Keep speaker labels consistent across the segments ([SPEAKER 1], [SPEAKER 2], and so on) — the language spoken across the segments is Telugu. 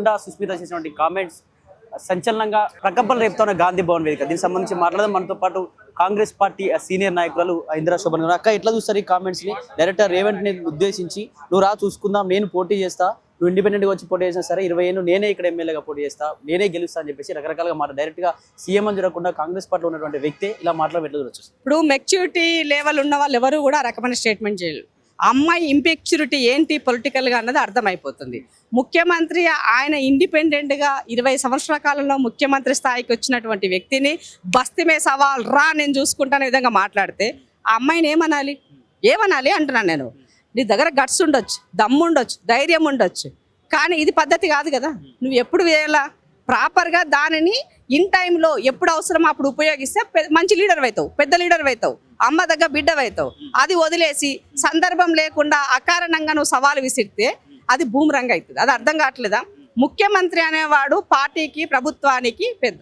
[SPEAKER 1] కొండా సుస్మిత చేసినటువంటి కామెంట్స్ సంచలనంగా ప్రకంపనలు రేపుతున్న గాంధీ భవన్ వేదిక. దీనికి సంబంధించి మాట్లాడదాం మనతో పాటు కాంగ్రెస్ పార్టీ సీనియర్ నాయకురాలు ఇందిరా శోభన్ గారు. అక్క, ఎట్లా చూస్తారు ఈ కామెంట్స్ ని? డైరెక్టర్ రేవంత్ ని ఉద్దేశించి నువ్వు రా చూసుకుందాం, నేను పోటీ చేస్తా, నువ్వు ఇండిపెండెంట్ గా వచ్చి పోటీ చేసినా సరే 20 ఏళ్ళు నేనే ఇక్కడ ఎమ్మెల్యేగా పోటీ చేస్తా, నేనే గెలుస్తా అని చెప్పేసి రకరకాలుగా మాట డైరెక్ట్ గా సీఎం అని చూడకుండా కాంగ్రెస్ పార్టీలో ఉన్నటువంటి వ్యక్తి ఇలా మాట్లాడవచ్చు.
[SPEAKER 2] ఇప్పుడు మెచ్యూరిటీ లెవెల్ ఉన్న వాళ్ళు ఎవరు కూడా ఆ రకమైన స్టేట్మెంట్ చేయరు. అమ్మాయి ఇంపెక్చురిటీ ఏంటి పొలిటికల్గా అన్నది అర్థమైపోతుంది. ముఖ్యమంత్రి ఆయన ఇండిపెండెంట్గా 20 సంవత్సరాల కాలంలో ముఖ్యమంత్రి స్థాయికి వచ్చినటువంటి వ్యక్తిని బస్తీమే సవాల్ రా నేను చూసుకుంటానే విధంగా మాట్లాడితే ఆ అమ్మాయిని ఏమనాలి అంటున్నాను నేను. నీ దగ్గర గట్స్ ఉండొచ్చు, దమ్ము ఉండొచ్చు, ధైర్యం ఉండొచ్చు, కానీ ఇది పద్ధతి కాదు కదా. నువ్వు ఎప్పుడు వేయాలా ప్రాపర్గా దానిని ఇన్ టైంలో ఎప్పుడు అవసరమో అప్పుడు ఉపయోగిస్తే మంచి లీడర్ అవుతావు, పెద్ద లీడర్ అవుతావు, అమ్మ దగ్గర బిడ్డవైతావు. అది వదిలేసి సందర్భం లేకుండా అకారణంగా నువ్వు సవాలు విసిరితే అది బూమరంగ్ అవుతుంది. అది అర్థం కావట్లేదా? ముఖ్యమంత్రి అనేవాడు పార్టీకి ప్రభుత్వానికి పెద్ద.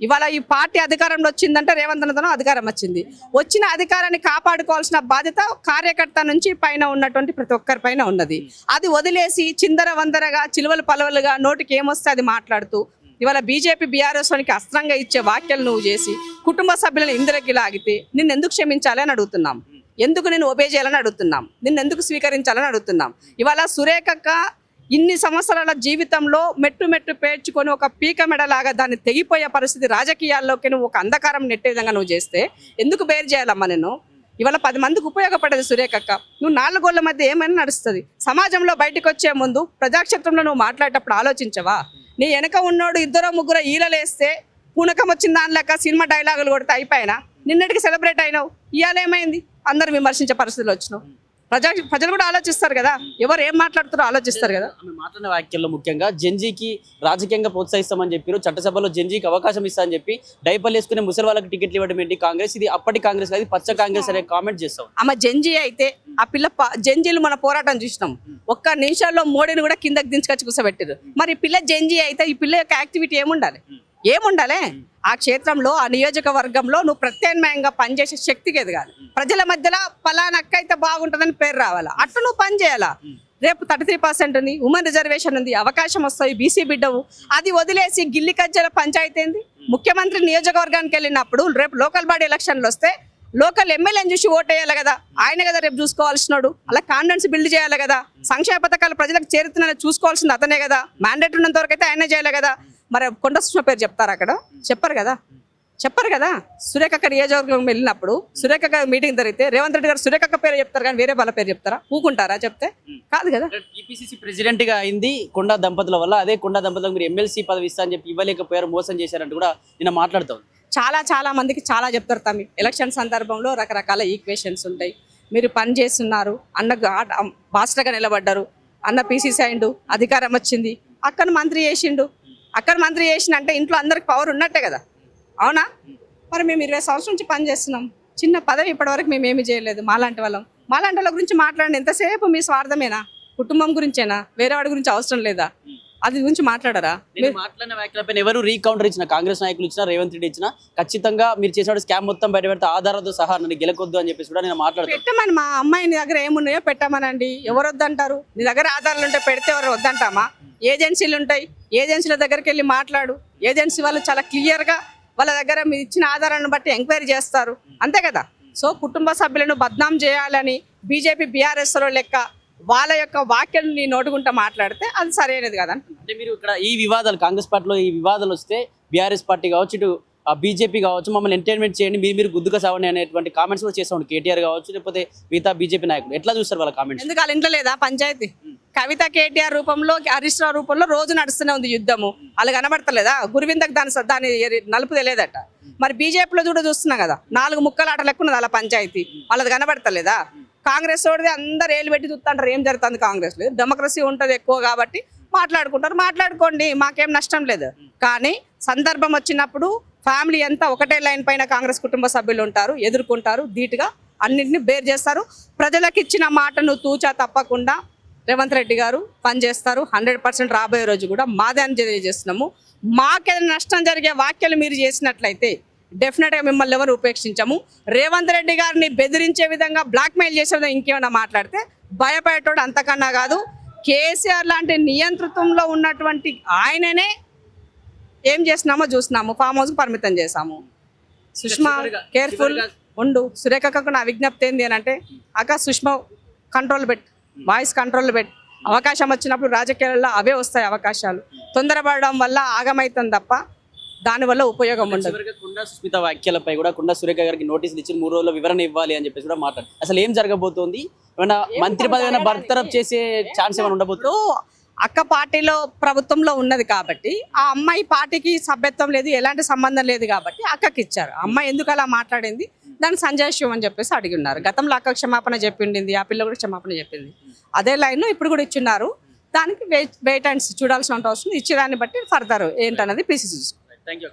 [SPEAKER 2] ఇవాళ ఈ పార్టీ అధికారంలో వచ్చిందంటే రేవంత్ అన్నతనం అధికారం వచ్చింది. వచ్చిన అధికారాన్ని కాపాడుకోవాల్సిన బాధ్యత కార్యకర్త నుంచి పైన ఉన్నటువంటి ప్రతి ఒక్కరి పైన ఉన్నది. అది వదిలేసి చిందర వందరగా చిలువలు పలవలుగా నోటికి ఏమొస్తే అది మాట్లాడుతూ ఇవాళ బీజేపీ బీఆర్ఎస్కి అస్త్రంగా ఇచ్చే వ్యాఖ్యలు నువ్వు చేసి కుటుంబ సభ్యులను ఇందరికి లాగితే నిన్ను ఎందుకు క్షమించాలి అని అడుగుతున్నాం, ఎందుకు నేను ఒబే చేయాలని అడుగుతున్నాం, నిన్ను ఎందుకు స్వీకరించాలని అడుగుతున్నాం. ఇవాళ సురేఖక్క ఇన్ని సంవత్సరాల జీవితంలో మెట్టు మెట్టు పేర్చుకొని ఒక పీక మెడలాగా దాన్ని తెగిపోయే పరిస్థితి రాజకీయాల్లోకి నువ్వు ఒక అంధకారం నెట్టే విధంగా నువ్వు చేస్తే ఎందుకు బేర్ చేయాలమ్మా నేను? ఇవాళ 10 మందికి ఉపయోగపడేది సురేఖక్క. నువ్వు 4 గోళ్ల మధ్య ఏమైనా నడుస్తుంది. సమాజంలో బయటకు వచ్చే ముందు ప్రజాక్షేత్రంలో నువ్వు మాట్లాడేటప్పుడు ఆలోచించవా? నీ వెనక ఉన్నోడు 2-3 ఈలలేస్తే పూనకం వచ్చిన దాని లెక్క సినిమా డైలాగులు కొడితే అయిపోయినా నిన్నటికి సెలబ్రేట్ అయినావు. ఇవాళ ఏమైంది? అందరు విమర్శించే పరిస్థితులు వచ్చినావు. ప్రజలు కూడా ఆలోచిస్తారు కదా, ఎవరు ఏం మాట్లాడుతారో ఆలోచిస్తారు కదా.
[SPEAKER 1] మాట్లాడిన వ్యాఖ్యల్లో ముఖ్యంగా జెన్జీకి రాజకీయంగా ప్రోత్సహిస్తామని చెప్పారు, చట్టసభలో జెన్జీకి అవకాశం ఇస్తా అని చెప్పి డైపర్లు వేసుకునే ముసలి వాళ్ళకి టికెట్లు ఇవ్వడం ఏంటి కాంగ్రెస్? ఇది అప్పటి కాంగ్రెస్ కాదు, పచ్చ కాంగ్రెస్ అనే కామెంట్ చేస్తాం.
[SPEAKER 2] ఆమె జెన్జీ అయితే ఆ పిల్ల జెన్జీలు మన పోరాటం చూసినాం. ఒక్క నిమిషాల్లో మోడీని కూడా కిందకి దించుకొచ్చి కూర్చోబెట్టారు. మరి పిల్ల జెన్జీ అయితే ఈ పిల్ల యొక్క యాక్టివిటీ ఏముండాలి? ఆ క్షేత్రంలో ఆ నియోజకవర్గంలో నువ్వు ప్రత్యామ్నాయంగా పనిచేసే శక్తికి ఎదగాలి. ప్రజల మధ్యలో పలానా అక్క అయితే బాగుంటుందని పేరు రావాలా, అట్లా నువ్వు పని చేయాలా. రేపు 33% ఉంది, ఉమెన్ రిజర్వేషన్ ఉంది, అవకాశం వస్తాయి, బీసీ బిడ్డవు. అది వదిలేసి గిల్లి కజ్జల పంచాయతీ ఏంది? ముఖ్యమంత్రి నియోజకవర్గానికి వెళ్ళినప్పుడు రేపు లోకల్ బాడీ ఎలక్షన్లు వస్తే లోకల్ ఎమ్మెల్యేని చూసి ఓటేయాలి కదా, ఆయన కదా రేపు చూసుకోవాల్సినాడు. అలా కాన్ఫిడెన్స్ బిల్డ్ చేయాలి కదా. సంక్షేమ పథకాలు ప్రజలకు చేరుతున్నాయని చూసుకోవాల్సింది అతనే కదా. మ్యాండేట్ ఉన్నంత వరకు అయితే ఆయనే చేయాలి కదా. మరి కొండ సుష్మ పేరు చెప్తారు అక్కడ? చెప్పరు కదా. సురేఖక్క నియోజకవర్గం వెళ్ళినప్పుడు సురేఖక్క మీటింగ్ జరిగితే రేవంత్ రెడ్డి గారు సురేఖక్క పేరు చెప్తారు కానీ వేరే వాళ్ళ పేరు చెప్తారా? ఊకుంటారా చెప్తే? కాదు కదా.
[SPEAKER 1] టీపీసీసీ ప్రెసిడెంట్ గా అయింది కొండా దంపతుల వల్ల. అదే కొండా దంపతులకు మీరు ఎమ్మెల్సీ పదవి ఇస్తా అని చెప్పి ఇవ్వలేకపోయారు, మోసం చేశారంటూ కూడా నిన్న మాట్లాడుతాం.
[SPEAKER 2] చాలా మందికి చాలా చెప్తారు తమ్మి. ఎలక్షన్ సందర్భంలో రకరకాల ఈక్వేషన్స్ ఉంటాయి. మీరు పని చేస్తున్నారు, అన్న బాస్టర్గా నిలబడ్డారు, అన్న పీసీసీ అయిండు, అధికారం వచ్చింది, అక్కడ మంత్రి చేసిండు. అక్కడ మంత్రి చేసిన ఇంట్లో అందరికి పవర్ ఉన్నట్టే కదా, అవునా? మరి మేము 20 సంవత్సరం నుంచి పని చేస్తున్నాం. చిన్న పదవి ఇప్పటివరకు మేము ఏమి చేయలేదు. మాలాంటి వాళ్ళ గురించి మాట్లాడండి. ఎంతసేపు మీ స్వార్థమేనా? కుటుంబం గురించేనా? వేరే వాడి గురించి అవసరం లేదా? అది గురించి మాట్లాడరా?
[SPEAKER 1] మాట్లాడిన వ్యాఖ్యలపై ఎవరు రీకౌంటర్ ఇచ్చిన, కాంగ్రెస్ నాయకులు ఇచ్చినా, రేవంత్ రెడ్డి ఇచ్చినా ఖచ్చితంగా మీరు చేసిన స్కామ్ మొత్తం బయట పెడితే ఆధారాలతో సహా నన్ను గెలకొద్దు అని చెప్పేసి కూడా నేను మాట్లాడతాను.
[SPEAKER 2] పెట్టమని మా అమ్మాయి నీ దగ్గర ఏమున్నాయో పెట్టమనండి. ఎవరు వద్దంటారు? నీ దగ్గర ఆధారాలు ఉంటే పెడితే ఎవరు వద్దంటామా? ఏజెన్సీలు ఉంటాయి, ఏజెన్సీల దగ్గరికి వెళ్ళి మాట్లాడు. ఏజెన్సీ వాళ్ళు చాలా క్లియర్గా వాళ్ళ దగ్గర మీరు ఇచ్చిన ఆధారాలను బట్టి ఎంక్వైరీ చేస్తారు, అంతే కదా. సో కుటుంబ సభ్యులను బద్నాం చేయాలని బీజేపీ బీఆర్ఎస్లో లెక్క వాళ్ళ యొక్క వాక్యాలు నీ నోటుకుంటా మాట్లాడితే అది సరైనది కదా.
[SPEAKER 1] అంటే మీరు ఇక్కడ ఈ వివాదాలు కాంగ్రెస్ పార్టీలో ఈ వివాదాలు వస్తే బీఆర్ఎస్ పార్టీ కావచ్చు, ఇటు బీజేపీ కావచ్చు, మమ్మల్ని ఎంటర్టైన్మెంట్ చేయండి, మీరు గుద్దుగా సావండి అనేటువంటి కామెంట్స్ కూడా చేస్తాం. కేటీఆర్ కావచ్చు, లేకపోతే మిగతా బీజేపీ నాయకులు ఎట్లా చూస్తారు వాళ్ళ కామెంట్స్?
[SPEAKER 2] ఎందుకు వాళ్ళ ఇంట్లో లేదా పంచాయతీ? కవిత కేటీఆర్ రూపంలో, హరీష్ రావు రూపంలో రోజు నడుస్తూనే ఉంది యుద్ధము. వాళ్ళు కనబడతలేదా? గురువిందకు దాని నలుపు తెలియదట. మరి బీజేపీలో చూస్తున్నా కదా, 4 ముక్కలాట లెక్కున్నది అలా పంచాయతీ. వాళ్ళది కనబడతలేదా? కాంగ్రెస్ తోడితే అందరు ఏళ్ళు పెట్టి చూస్తుంటారు ఏం జరుగుతుంది కాంగ్రెస్ లేదు. డెమోక్రసీ ఉంటుంది ఎక్కువ కాబట్టి మాట్లాడుకుంటారు, మాట్లాడుకోండి, మాకేం నష్టం లేదు. కానీ సందర్భం వచ్చినప్పుడు ఫ్యామిలీ అంతా ఒకటే లైన్ పైన కాంగ్రెస్ కుటుంబ సభ్యులు ఉంటారు, ఎదుర్కొంటారు, ధీటుగా అన్నింటినీ బేర్ చేస్తారు. ప్రజలకు ఇచ్చిన మాటను తూచా తప్పకుండా రేవంత్ రెడ్డి గారు పనిచేస్తారు. 100% రాబోయే రోజు కూడా మాదే అని తెలియజేస్తున్నాము. మాకేదైనా నష్టం జరిగే వ్యాఖ్యలు మీరు చేసినట్లయితే డెఫినెట్గా మిమ్మల్ని ఎవరు ఉపేక్షించము. రేవంత్ రెడ్డి గారిని బెదిరించే విధంగా బ్లాక్మెయిల్ చేసే విధంగా ఇంకేమైనా మాట్లాడితే భయపడేటోడు అంతకన్నా కాదు. కేసీఆర్ లాంటి నియంతృత్వంలో ఉన్నటువంటి ఆయననే ఏం చేస్తున్నామో చూస్తున్నాము, ఫామ్ హౌస్కి పరిమితం చేశాము. సుష్మా కేర్ఫుల్ ఉండు. సురేఖకు నా విజ్ఞప్తి ఏంది అని అంటే, అక్క సుష్మా కంట్రోల్ పెట్టు, వాయిస్ కంట్రోల్ పెట్టు. అవకాశం వచ్చినప్పుడు రాజకీయాల్లో అవే వస్తాయి అవకాశాలు. తొందరపడడం వల్ల ఆగమవుతుంది తప్ప దానివల్ల ఉపయోగం ఉండదు.
[SPEAKER 1] చివరిగా కుండా సుస్మిత వ్యాఖ్యలపై కూడా కుండా సురేఖ గారికి నోటీసులు ఇచ్చి 3 రోజుల్లో వివరణ ఇవ్వాలి అని చెప్పేసి కూడా మాట్లాడు. అసలు ఏం జరగబోతోంది? ఏమైనా మంత్రి పదవి ఏమైనా బర్తరఫ్ చేసే ఛాన్స్ ఏమైనా ఉండబోతుంది?
[SPEAKER 2] ఇప్పుడు అక్క పార్టీలో ప్రభుత్వంలో ఉన్నది కాబట్టి ఆ అమ్మాయి పార్టీకి సభ్యత్వం లేదు, ఎలాంటి సంబంధం లేదు కాబట్టి అక్కకి ఇచ్చారు. ఆ అమ్మాయి ఎందుకు అలా మాట్లాడింది దాన్ని సంజయ్ శివ్ అని చెప్పేసి అడిగి ఉన్నారు. గతంలో అక్క క్షమాపణ చెప్పిండింది, ఆ పిల్ల కూడా క్షమాపణ చెప్పింది. అదే లైన్ ఇప్పుడు కూడా ఇచ్చున్నారు. దానికి వెయిట్ అండ్ చూడాల్సిన అవసరం, ఇచ్చేదాన్ని బట్టి ఫర్దర్ ఏంటన్నది పీసీసీ చూసుకోవాలి.
[SPEAKER 1] Thank you.